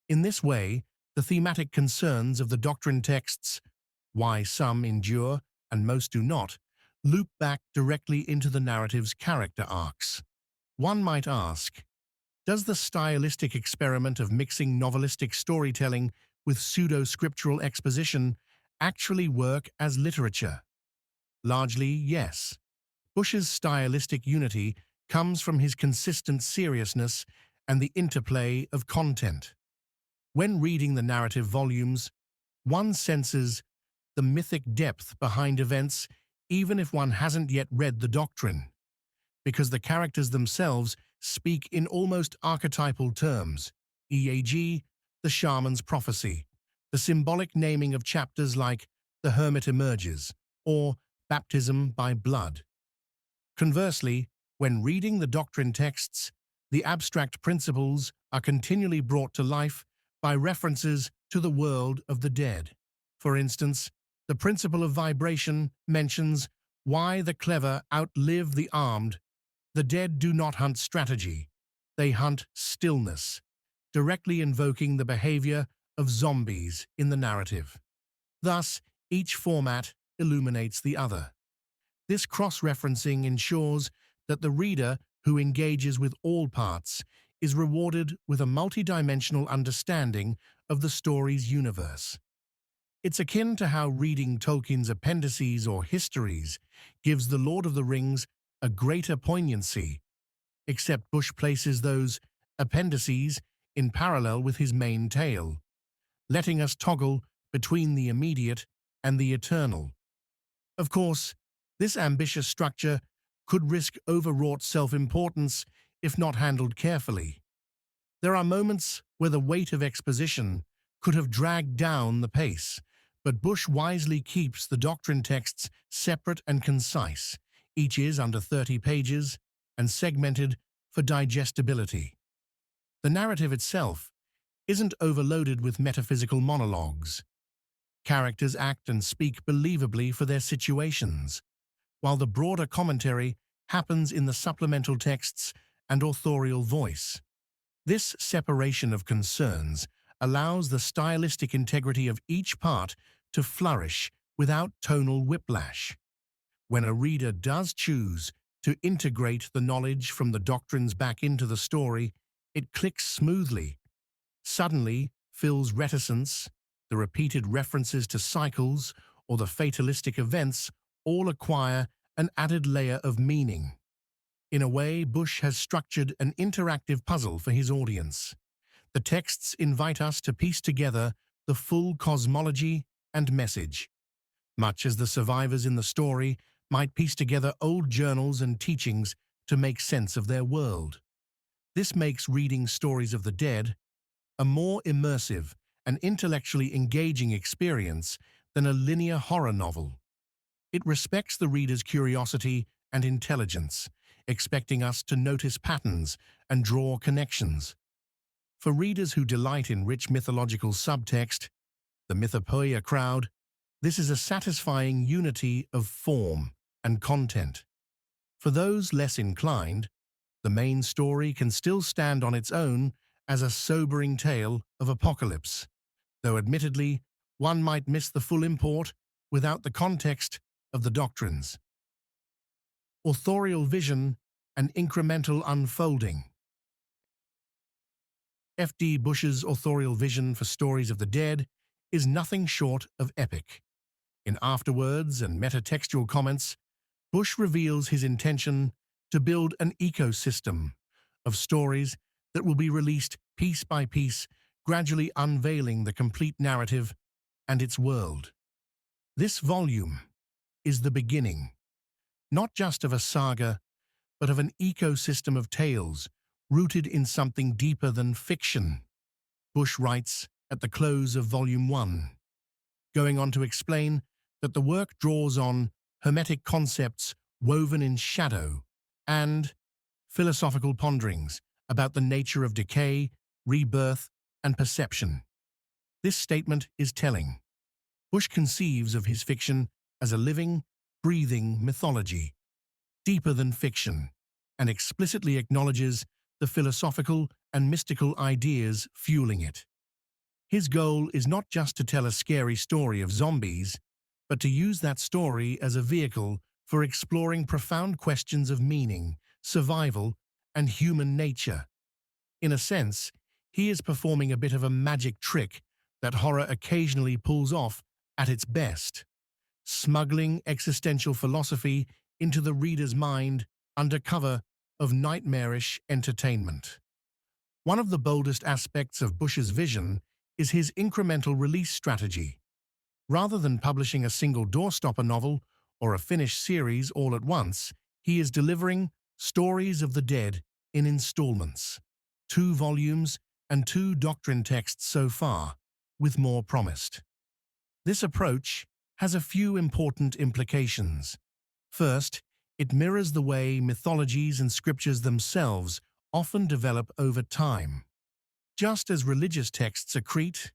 In this way, the thematic concerns of the Doctrine texts, why some endure and most do not, loop back directly into the narrative's character arcs. One might ask, does the stylistic experiment of mixing novelistic storytelling with pseudo-scriptural exposition actually work as literature? Largely, yes. Bush's stylistic unity comes from his consistent seriousness and the interplay of content. When reading the narrative volumes, one senses the mythic depth behind events even if one hasn't yet read the Doctrine, because the characters themselves speak in almost archetypal terms, e.g., the shaman's prophecy, the symbolic naming of chapters like the hermit emerges or baptism by blood. Conversely, when reading the doctrine texts, the abstract principles are continually brought to life by references to the world of the dead. For instance, the principle of vibration mentions why the clever outlive the armed. The dead do not hunt strategy, they hunt stillness, directly invoking the behavior of zombies in the narrative. Thus, each format illuminates the other. This cross-referencing ensures that the reader who engages with all parts is rewarded with a multidimensional understanding of the story's universe. It's akin to how reading Tolkien's appendices or histories gives The Lord of the Rings a greater poignancy, except Bush places those appendices in parallel with his main tale, letting us toggle between the immediate and the eternal. Of course, this ambitious structure could risk overwrought self-importance if not handled carefully. There are moments where the weight of exposition could have dragged down the pace, but Bush wisely keeps the doctrine texts separate and concise. Each is under 30 pages and segmented for digestibility. The narrative itself isn't overloaded with metaphysical monologues. Characters act and speak believably for their situations, while the broader commentary happens in the supplemental texts and authorial voice. This separation of concerns allows the stylistic integrity of each part to flourish without tonal whiplash. When a reader does choose to integrate the knowledge from the doctrines back into the story, it clicks smoothly. Suddenly, Phil's reticence, the repeated references to cycles, or the fatalistic events all acquire an added layer of meaning. In a way, Bush has structured an interactive puzzle for his audience. The texts invite us to piece together the full cosmology and message, much as the survivors in the story might piece together old journals and teachings to make sense of their world. This makes reading Stories of the Dead a more immersive and intellectually engaging experience than a linear horror novel. It respects the reader's curiosity and intelligence, expecting us to notice patterns and draw connections. For readers who delight in rich mythological subtext, the mythopoeia crowd, this is a satisfying unity of form and content. For those less inclined, the main story can still stand on its own as a sobering tale of apocalypse, though admittedly, one might miss the full import without the context of the doctrines. Authorial vision and incremental unfolding. F.D. Bush's authorial vision for Stories of the Dead is nothing short of epic. In afterwords and metatextual comments, Bush reveals his intention to build an ecosystem of stories that will be released piece by piece, gradually unveiling the complete narrative and its world. This volume is the beginning, not just of a saga, but of an ecosystem of tales rooted in something deeper than fiction. Bush writes at the close of Volume 1, going on to explain that the work draws on hermetic concepts woven in shadow and philosophical ponderings about the nature of decay, rebirth, and perception. This statement is telling. Bush conceives of his fiction as a living, breathing mythology, deeper than fiction, and explicitly acknowledges the philosophical and mystical ideas fueling it. His goal is not just to tell a scary story of zombies, but to use that story as a vehicle for exploring profound questions of meaning, survival, and human nature. In a sense, he is performing a bit of a magic trick that horror occasionally pulls off at its best, smuggling existential philosophy into the reader's mind under cover of nightmarish entertainment. One of the boldest aspects of Bush's vision is his incremental release strategy. Rather than publishing a single doorstopper novel or a finished series all at once, he is delivering Stories of the Dead in installments, 2 volumes and 2 doctrine texts so far, with more promised. This approach has a few important implications. First, it mirrors the way mythologies and scriptures themselves often develop over time. Just as religious texts accrete,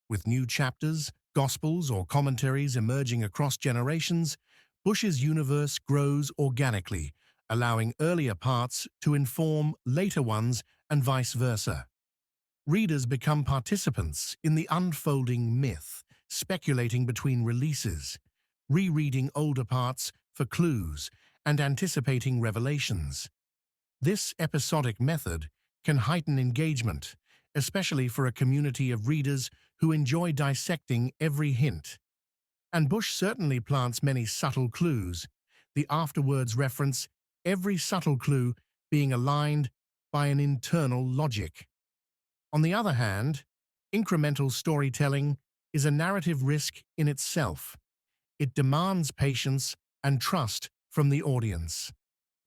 with new chapters, gospels, or commentaries emerging across generations, Bush's universe grows organically, allowing earlier parts to inform later ones and vice versa. Readers become participants in the unfolding myth, speculating between releases, rereading older parts for clues, and anticipating revelations. This episodic method can heighten engagement, especially for a community of readers who enjoy dissecting every hint. And Bush certainly plants many subtle clues, the afterwards reference every subtle clue being aligned by an internal logic. On the other hand, incremental storytelling is a narrative risk in itself. It demands patience and trust from the audience.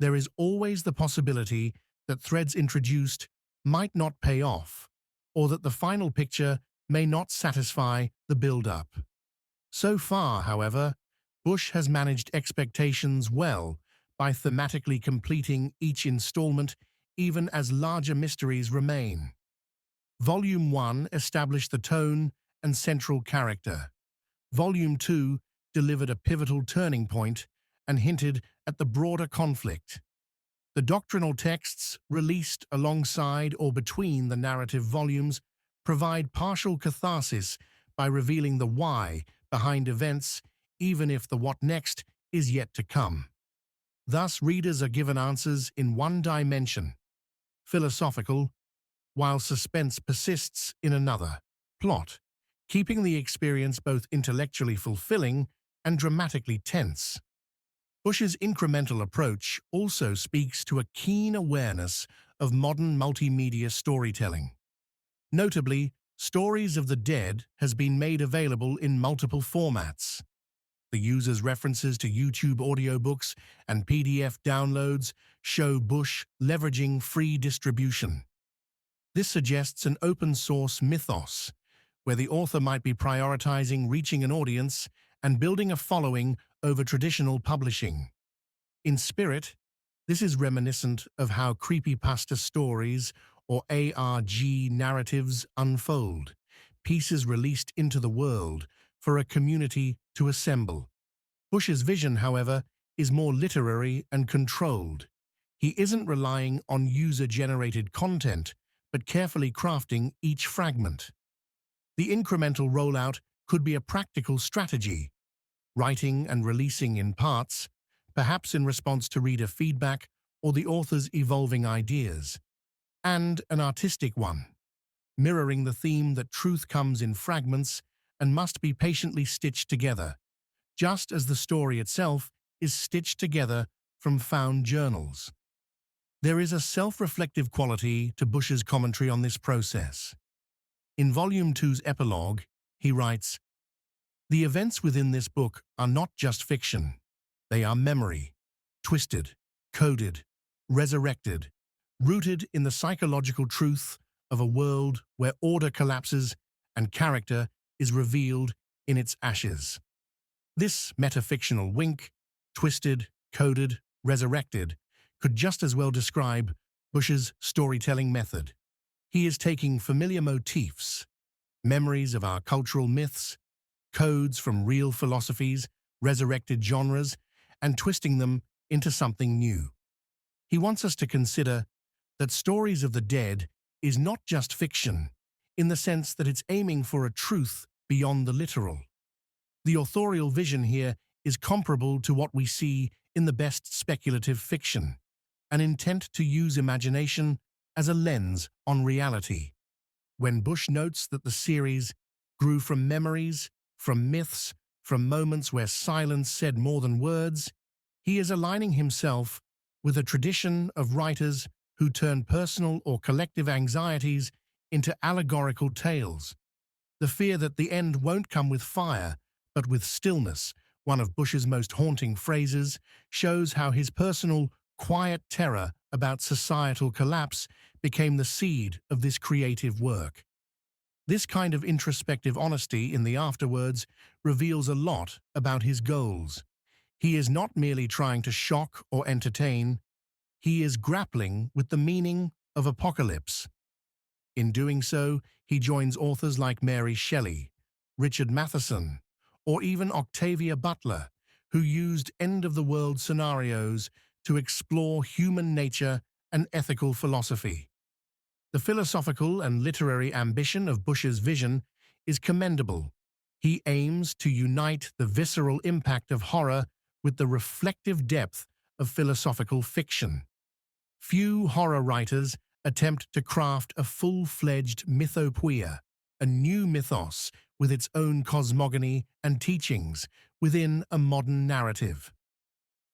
There is always the possibility that threads introduced might not pay off, or that the final picture may not satisfy the build-up. So far, however, Bush has managed expectations well by thematically completing each installment even as larger mysteries remain. Volume 1 established the tone and central character. Volume 2 delivered a pivotal turning point and hinted at the broader conflict. The doctrinal texts, released alongside or between the narrative volumes, provide partial catharsis by revealing the why behind events, even if the what next is yet to come. Thus, readers are given answers in one dimension, philosophical, while suspense persists in another, plot, keeping the experience both intellectually fulfilling and dramatically tense. Bush's incremental approach also speaks to a keen awareness of modern multimedia storytelling. Notably, Stories of the Dead has been made available in multiple formats. The user's references to YouTube audiobooks and PDF downloads show Bush leveraging free distribution. This suggests an open-source mythos, where the author might be prioritizing reaching an audience and building a following over traditional publishing. In spirit, this is reminiscent of how creepypasta stories or ARG narratives unfold, pieces released into the world for a community to assemble. Bush's vision, however, is more literary and controlled. He isn't relying on user-generated content, but carefully crafting each fragment. The incremental rollout could be a practical strategy, writing and releasing in parts, perhaps in response to reader feedback or the author's evolving ideas, and an artistic one, mirroring the theme that truth comes in fragments and must be patiently stitched together, just as the story itself is stitched together from found journals. There is a self-reflective quality to Bush's commentary on this process. In Volume 2's epilogue, he writes, "The events within this book are not just fiction. They are memory, twisted, coded, resurrected, rooted in the psychological truth of a world where order collapses and character is revealed in its ashes." This metafictional wink, twisted, coded, resurrected, could just as well describe Bush's storytelling method. He is taking familiar motifs, memories of our cultural myths, codes from real philosophies, resurrected genres, and twisting them into something new. He wants us to consider that Stories of the Dead is not just fiction, in the sense that it's aiming for a truth beyond the literal. The authorial vision here is comparable to what we see in the best speculative fiction, an intent to use imagination as a lens on reality. When Bush notes that the series grew from memories, from myths, from moments where silence said more than words, he is aligning himself with a tradition of writers who turn personal or collective anxieties into allegorical tales. The fear that the end won't come with fire, but with stillness, one of Bush's most haunting phrases, shows how his personal quiet terror about societal collapse became the seed of this creative work. This kind of introspective honesty in the afterwords reveals a lot about his goals. He is not merely trying to shock or entertain, he is grappling with the meaning of apocalypse. In doing so, he joins authors like Mary Shelley, Richard Matheson, or even Octavia Butler, who used end-of-the-world scenarios to explore human nature and ethical philosophy. The philosophical and literary ambition of Bush's vision is commendable. He aims to unite the visceral impact of horror with the reflective depth of philosophical fiction. Few horror writers attempt to craft a full-fledged mythopoeia, a new mythos with its own cosmogony and teachings within a modern narrative.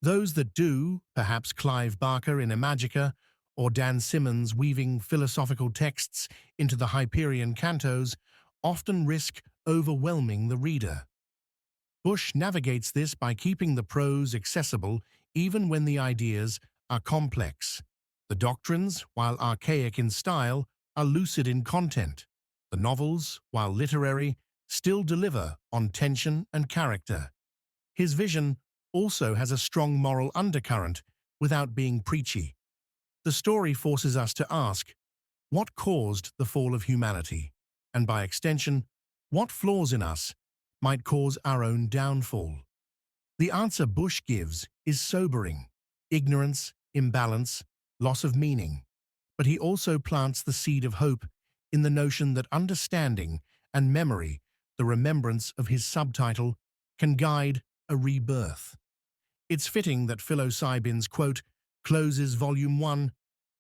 Those that do, perhaps Clive Barker in Imagica or Dan Simmons weaving philosophical texts into the Hyperion cantos, often risk overwhelming the reader. Bush navigates this by keeping the prose accessible even when the ideas are complex. The doctrines, while archaic in style, are lucid in content. The novels, while literary, still deliver on tension and character. His vision also has a strong moral undercurrent without being preachy. The story forces us to ask, what caused the fall of humanity? And by extension, what flaws in us might cause our own downfall? The answer Bush gives is sobering: ignorance, imbalance, loss of meaning. But he also plants the seed of hope in the notion that understanding and memory, the remembrance of his subtitle, can guide a rebirth. It's fitting that psilocybin's quote closes Volume 1,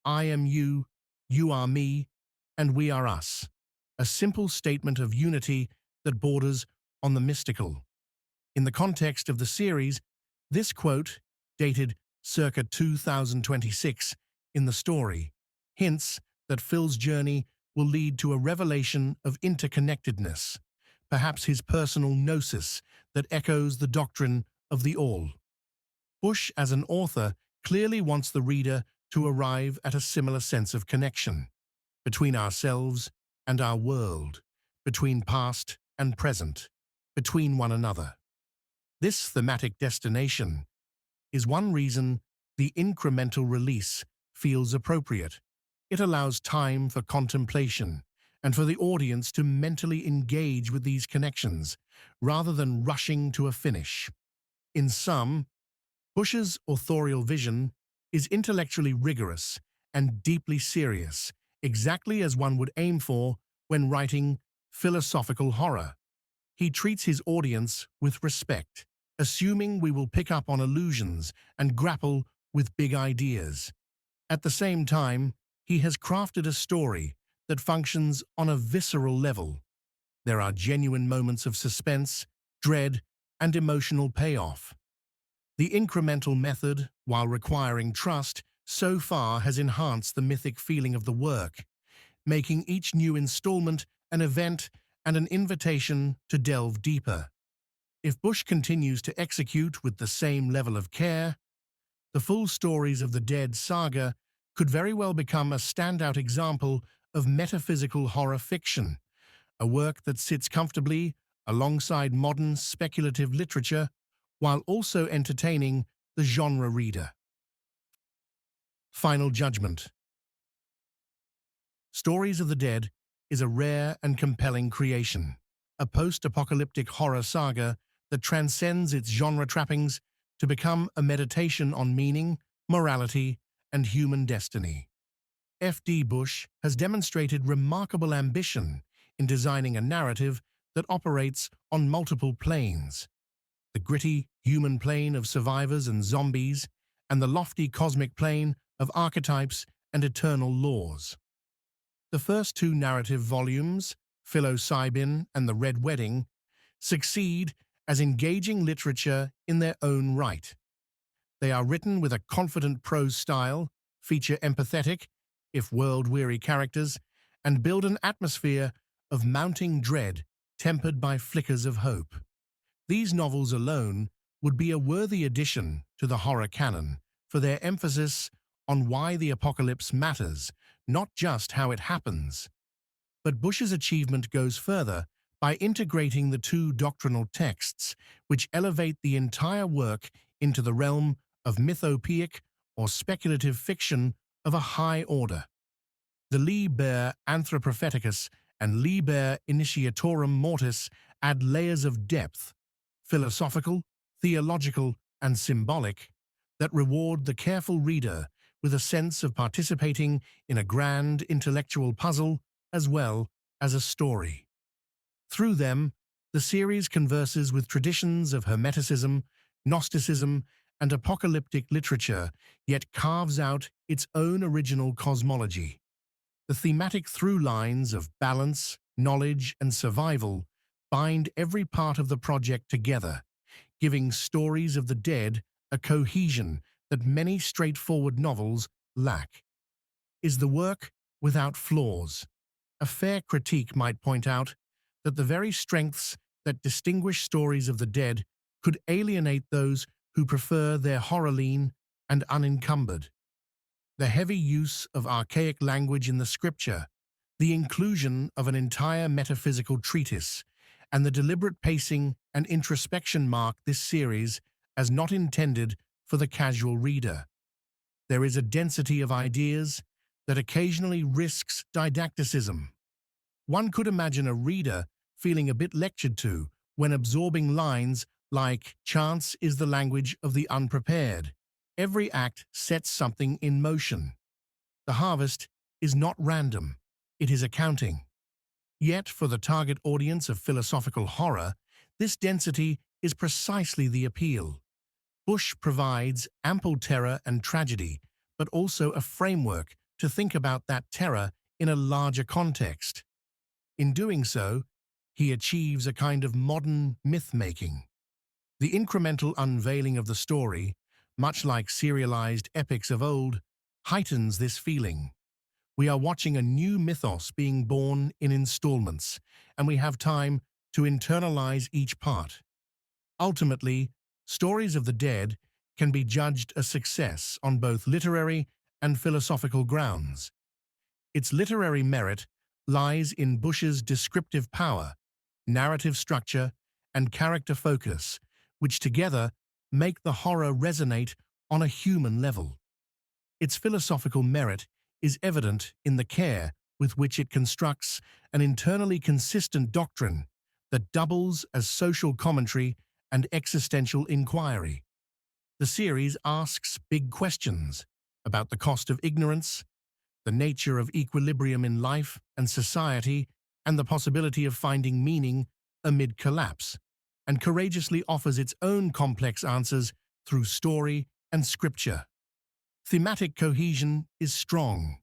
"I am you, you are me, and we are us," a simple statement of unity that borders on the mystical. In the context of the series, this quote, dated circa 2026 in the story, hints that Phil's journey will lead to a revelation of interconnectedness, perhaps his personal gnosis that echoes the doctrine of the all. Bush, as an author, clearly wants the reader to arrive at a similar sense of connection between ourselves and our world, between past and present, between one another. This thematic destination is one reason the incremental release feels appropriate. It allows time for contemplation and for the audience to mentally engage with these connections rather than rushing to a finish. In sum, Bush's authorial vision is intellectually rigorous and deeply serious, exactly as one would aim for when writing philosophical horror. He treats his audience with respect, assuming we will pick up on allusions and grapple with big ideas. At the same time, he has crafted a story that functions on a visceral level. There are genuine moments of suspense, dread, and emotional payoff. The incremental method, while requiring trust, so far has enhanced the mythic feeling of the work, making each new installment an event and an invitation to delve deeper. If Bush continues to execute with the same level of care, the full Stories of the Dead saga could very well become a standout example of metaphysical horror fiction, a work that sits comfortably alongside modern speculative literature while also entertaining the genre reader. Final Judgment. Stories of the Dead is a rare and compelling creation, a post-apocalyptic horror saga that transcends its genre trappings to become a meditation on meaning, morality, and human destiny. F.D. Bush has demonstrated remarkable ambition in designing a narrative that operates on multiple planes: the gritty human plane of survivors and zombies, and the lofty cosmic plane of archetypes and eternal laws. The first two narrative volumes, Psilocybin and The Red Wedding, succeed as engaging literature in their own right. They are written with a confident prose style, feature empathetic, if world-weary characters, and build an atmosphere of mounting dread tempered by flickers of hope. These novels alone would be a worthy addition to the horror canon, for their emphasis on why the apocalypse matters, not just how it happens. But Bush's achievement goes further by integrating the two doctrinal texts, which elevate the entire work into the realm of mythopoeic or speculative fiction of a high order. The Liber Anthropophaticus and Liber Initiatorum Mortis add layers of depth, philosophical, theological, and symbolic, that reward the careful reader with a sense of participating in a grand intellectual puzzle as well as a story. Through them, the series converses with traditions of Hermeticism, Gnosticism, and apocalyptic literature, yet carves out its own original cosmology. The thematic through lines of balance, knowledge, and survival bind every part of the project together, giving Stories of the Dead a cohesion that many straightforward novels lack. Is the work without flaws? A fair critique might point out that the very strengths that distinguish Stories of the Dead could alienate those who prefer their horror lean and unencumbered. The heavy use of archaic language in the scripture, the inclusion of an entire metaphysical treatise, and the deliberate pacing and introspection mark this series as not intended for the casual reader. There is a density of ideas that occasionally risks didacticism. One could imagine a reader feeling a bit lectured to when absorbing lines like "chance is the language of the unprepared." Every act sets something in motion. The harvest is not random, it is accounting. Yet, for the target audience of philosophical horror, this density is precisely the appeal. Bush provides ample terror and tragedy, but also a framework to think about that terror in a larger context. In doing so, he achieves a kind of modern myth-making. The incremental unveiling of the story, much like serialized epics of old, heightens this feeling. We are watching a new mythos being born in installments, and we have time to internalize each part. Ultimately, Stories of the Dead can be judged a success on both literary and philosophical grounds. Its literary merit lies in Bush's descriptive power, narrative structure, and character focus, which together make the horror resonate on a human level. Its philosophical merit is evident in the care with which it constructs an internally consistent doctrine that doubles as social commentary and existential inquiry. The series asks big questions about the cost of ignorance, the nature of equilibrium in life and society, and the possibility of finding meaning amid collapse, and courageously offers its own complex answers through story and scripture. Thematic cohesion is strong.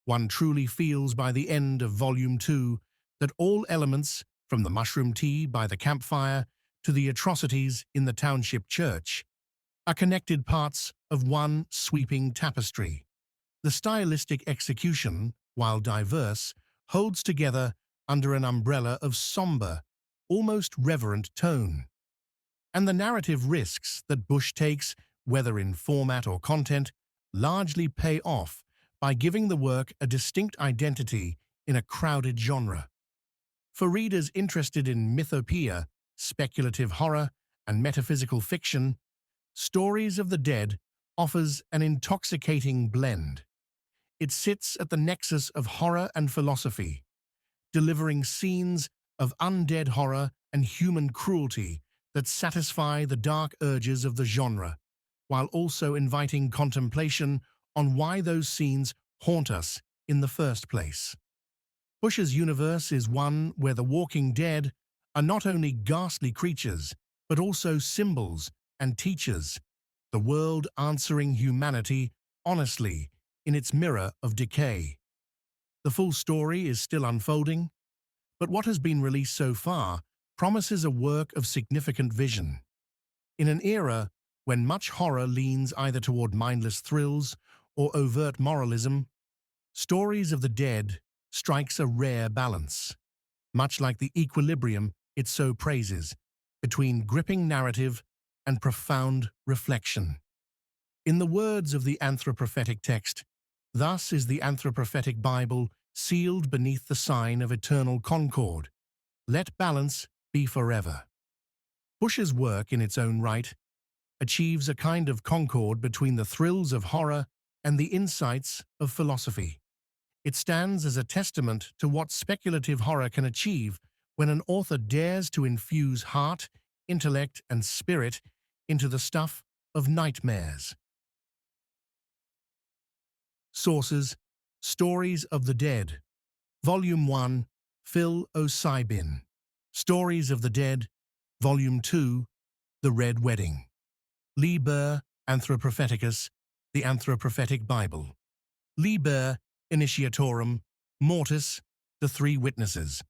One truly feels by the end of Volume 2 that all elements, from the mushroom tea by the campfire to the atrocities in the township church, are connected parts of one sweeping tapestry. The stylistic execution, while diverse, holds together under an umbrella of somber, almost reverent tone. And the narrative risks that Bush takes, whether in format or content, largely pay off by giving the work a distinct identity in a crowded genre. For readers interested in mythopoeia, speculative horror, and metaphysical fiction, Stories of the Dead offers an intoxicating blend. It sits at the nexus of horror and philosophy, delivering scenes of undead horror and human cruelty that satisfy the dark urges of the genre, while also inviting contemplation on why those scenes haunt us in the first place. Bush's universe is one where the walking dead are not only ghastly creatures, but also symbols and teachers, the world answering humanity honestly in its mirror of decay. The full story is still unfolding, but what has been released so far promises a work of significant vision. In an era when much horror leans either toward mindless thrills or overt moralism, Stories of the Dead strikes a rare balance, much like the equilibrium it so praises, between gripping narrative and profound reflection. In the words of the anthroprophetic text, thus is the anthroprophetic Bible sealed beneath the sign of eternal concord. Let balance be forever. Bush's work in its own right achieves a kind of concord between the thrills of horror and the insights of philosophy. It stands as a testament to what speculative horror can achieve when an author dares to infuse heart, intellect, and spirit into the stuff of nightmares. Sources: Stories of the Dead. Volume 1, Phil O'Sibin. Stories of the Dead. Volume 2, The Red Wedding. Liber Anthropropheticus, The Anthroprophetic Bible. Liber Initiatorum Mortis, The Three Witnesses.